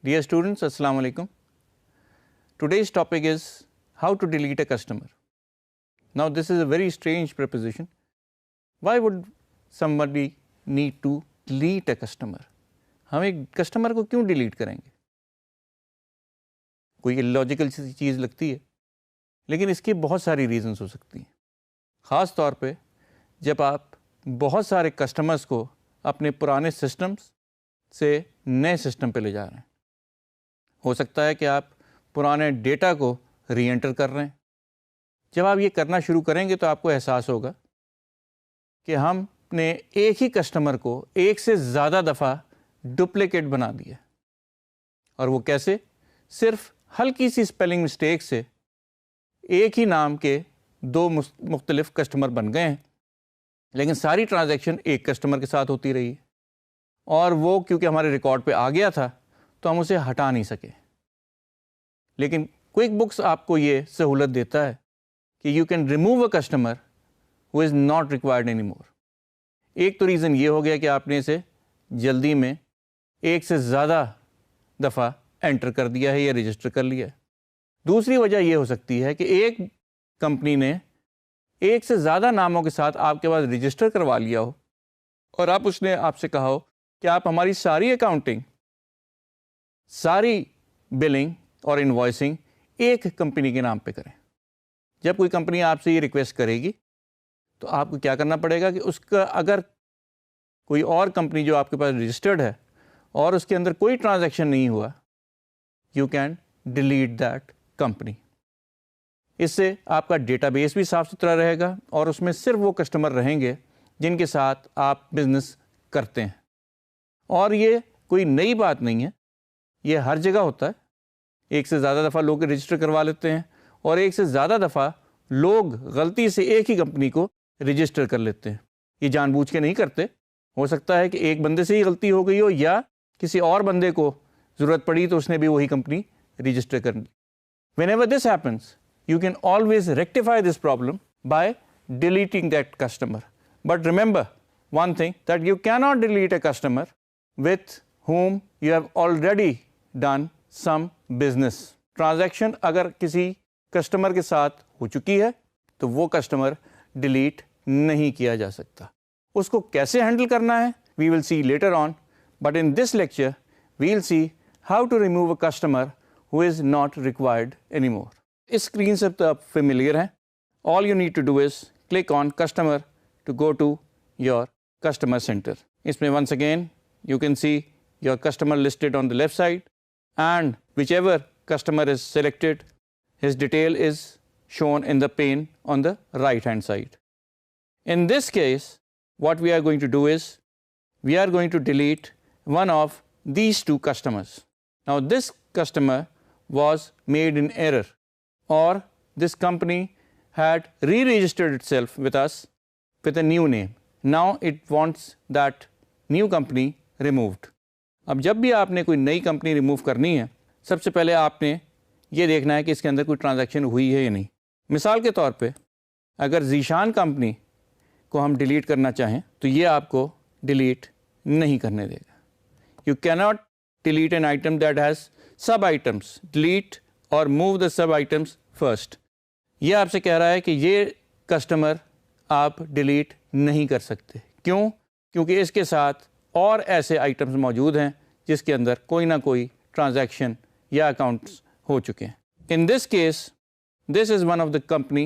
Dear students, Assalamu alaikum. Today's topic is how to delete a customer. Now this is a very strange proposition. Why would somebody need to delete a customer? हम एक customer को क्यों delete करेंगे? कोई illogical चीज़ लगती है, लेकिन इसकी बहुत सारी रीजंस हो सकती हैं. ख़ास तौर पे जब आप बहुत सारे कस्टमर्स को अपने पुराने सिस्टम्स से नए सिस्टम पे ले जा रहे हैं. हो सकता है कि आप पुराने डेटा को री एंटर कर रहे हैं. जब आप ये करना शुरू करेंगे तो आपको एहसास होगा कि हमने एक ही कस्टमर को एक से ज़्यादा दफ़ा डुप्लिकेट बना दिया. और वो कैसे? सिर्फ हल्की सी स्पेलिंग मिस्टेक से एक ही नाम के दो मुख्तलिफ कस्टमर बन गए हैं, लेकिन सारी ट्रांजैक्शन एक कस्टमर के साथ होती रही है. और वो क्योंकि हमारे रिकॉर्ड पे आ गया था तो हम उसे हटा नहीं सके. लेकिन क्विक बुक्स आपको ये सहूलत देता है कि you can remove a customer who is not required any more. एक तो रीज़न ये हो गया कि आपने इसे जल्दी में एक से ज़्यादा दफ़ा एंटर कर दिया है या रजिस्टर कर लिया है. दूसरी वजह ये हो सकती है कि एक कंपनी ने एक से ज़्यादा नामों के साथ आपके पास रजिस्टर करवा लिया हो और अब उसने आपसे कहा हो कि आप हमारी सारी अकाउंटिंग, सारी बिलिंग और इनवॉइसिंग एक कंपनी के नाम पे करें. जब कोई कंपनी आपसे ये रिक्वेस्ट करेगी तो आपको क्या करना पड़ेगा कि उसका अगर कोई और कंपनी जो आपके पास रजिस्टर्ड है और उसके अंदर कोई ट्रांजैक्शन नहीं हुआ, you can delete that company. इससे आपका डेटाबेस भी साफ़ सुथरा रहेगा और उसमें सिर्फ वो कस्टमर रहेंगे जिनके साथ आप बिज़नेस करते हैं. और ये कोई नई बात नहीं है, ये हर जगह होता है. एक से ज़्यादा दफ़ा लोग रजिस्टर करवा लेते हैं और एक से ज़्यादा दफ़ा लोग गलती से एक ही कंपनी को रजिस्टर कर लेते हैं. ये जानबूझ के नहीं करते. हो सकता है कि एक बंदे से ही गलती हो गई हो या किसी और बंदे को ज़रूरत पड़ी तो उसने भी वही कंपनी रजिस्टर कर ली. Whenever this happens, you can always rectify this problem by deleting that customer. But remember one thing, that you cannot delete a customer with whom you have already done some business. Transaction अगर किसी customer के साथ हो चुकी है तो वो customer delete नहीं किया जा सकता. उसको कैसे हैंडल करना है we will see later on, but in this lecture we will see how to remove a customer who is not required anymore. इस स्क्रीन से तो आप familiar हैं. All you need to do is click on customer to go to your customer center. इसमें once again you can see your customer listed on the left side, and whichever customer is selected, his detail is shown in the pane on the right hand side. In this case, what we are going to do is we are going to delete one of these two customers. Now this customer was made in error, or this company had re-registered itself with us with a new name. Now it wants that new company removed. अब जब भी आपने कोई नई company remove करनी है, सबसे पहले आपने ये देखना है कि इसके अंदर कोई ट्रांजैक्शन हुई है या नहीं. मिसाल के तौर पे अगर ज़ीशान कंपनी को हम डिलीट करना चाहें तो ये आपको डिलीट नहीं करने देगा. You cannot delete an item that has sub items. Delete or move the sub items first. ये आपसे कह रहा है कि ये कस्टमर आप डिलीट नहीं कर सकते. क्यों? क्योंकि इसके साथ और ऐसे आइटम्स मौजूद हैं जिसके अंदर कोई ना कोई ट्रांजैक्शन या अकाउंट्स हो चुके हैं. In this case, this is one of the company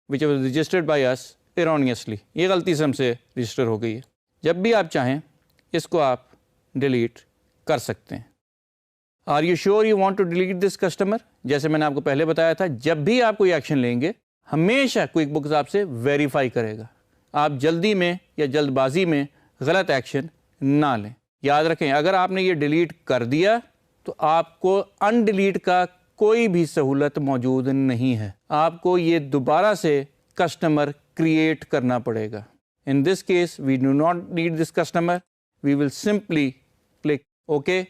which was registered by us erroneously. ये गलती से हमसे रजिस्टर हो गई है. जब भी आप चाहें इसको आप डिलीट कर सकते हैं. Are you sure you want to delete this customer? जैसे मैंने आपको पहले बताया था, जब भी आप कोई एक्शन लेंगे हमेशा क्विक बुक्स आपसे वेरीफाई करेगा. आप जल्दी में या जल्दबाजी में गलत एक्शन ना लें. याद रखें, अगर आपने ये डिलीट कर दिया तो आपको अनडिलीट का कोई भी सहूलत मौजूद नहीं है. आपको ये दोबारा से कस्टमर क्रिएट करना पड़ेगा. In this case we do not need this customer. We will simply click okay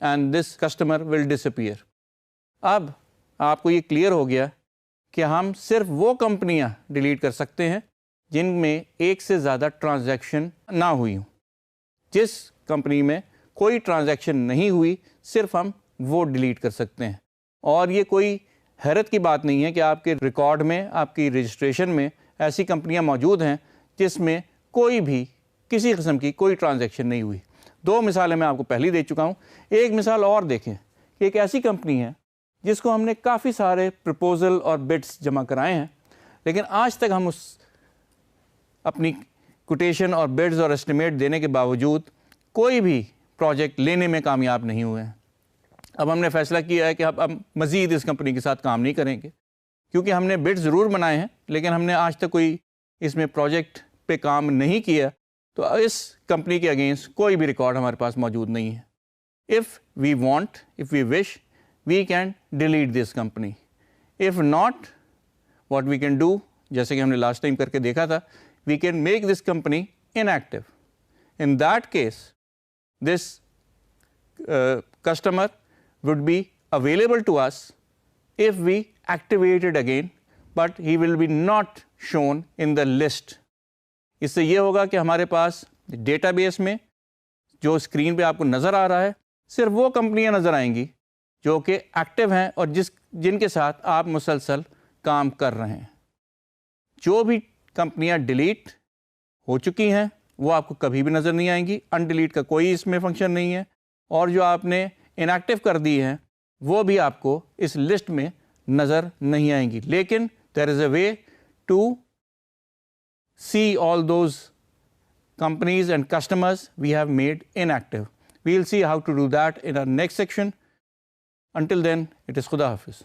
and this customer will disappear. अब आपको ये क्लियर हो गया कि हम सिर्फ वो कंपनियां डिलीट कर सकते हैं जिनमें एक से ज़्यादा ट्रांजैक्शन ना हुई हो. जिस कंपनी में कोई ट्रांजैक्शन नहीं हुई, सिर्फ हम وہ ڈیلیٹ کر سکتے ہیں. اور یہ کوئی حیرت کی بات نہیں ہے کہ آپ کے ریکارڈ میں, آپ کی رجسٹریشن میں ایسی کمپنیاں موجود ہیں جس میں کوئی بھی کسی قسم کی کوئی ٹرانزیکشن نہیں ہوئی. 2 مثالیں میں آپ کو پہلی دے چکا ہوں. ایک مثال اور دیکھیں کہ ایک ایسی کمپنی ہے جس کو ہم نے کافی سارے پرپوزل اور بڈس جمع کرائے ہیں, لیکن آج تک ہم اپنی کوٹیشن اور بڈز اور اسٹیمیٹ دینے کے باوجود کوئی بھی پروجیکٹ لینے میں کامیاب نہیں ہوئے ہیں. اب ہم نے فیصلہ کیا ہے کہ اب مزید اس کمپنی کے ساتھ کام نہیں کریں گے, کیونکہ ہم نے بڈ ضرور بنائے ہیں لیکن ہم نے آج تک کوئی اس میں پروجیکٹ پہ کام نہیں کیا, تو اس کمپنی کے اگینسٹ کوئی بھی ریکارڈ ہمارے پاس موجود نہیں ہے. If we want, if we wish, we can delete this company. If not, what we can do, جیسے کہ ہم نے لاسٹ ٹائم کر کے دیکھا تھا, we can make this company inactive. In that case, this customer would be available to us if we activate it again, but he will be not shown in the list. اس سے یہ ہوگا کہ ہمارے پاس data base میں جو screen پہ آپ کو نظر آ رہا ہے صرف وہ کمپنیاں نظر آئیں گی جو کہ ایکٹیو ہیں اور جن کے ساتھ آپ مسلسل کام کر رہے ہیں. جو بھی کمپنیاں ڈیلیٹ ہو چکی ہیں وہ آپ کو کبھی بھی نظر نہیں آئیں گی. ان ڈیلیٹ کا کوئی اس میں فنکشن نہیں ہے, اور جو آپ نے انیکٹیو کر دی ہیں وہ بھی آپ کو اس لسٹ میں نظر نہیں آئیں گی. لیکن there is a way to see all those companies and customers we have made inactive. We'll see how to do that in our next section. Until then, it is Khuda Hafiz.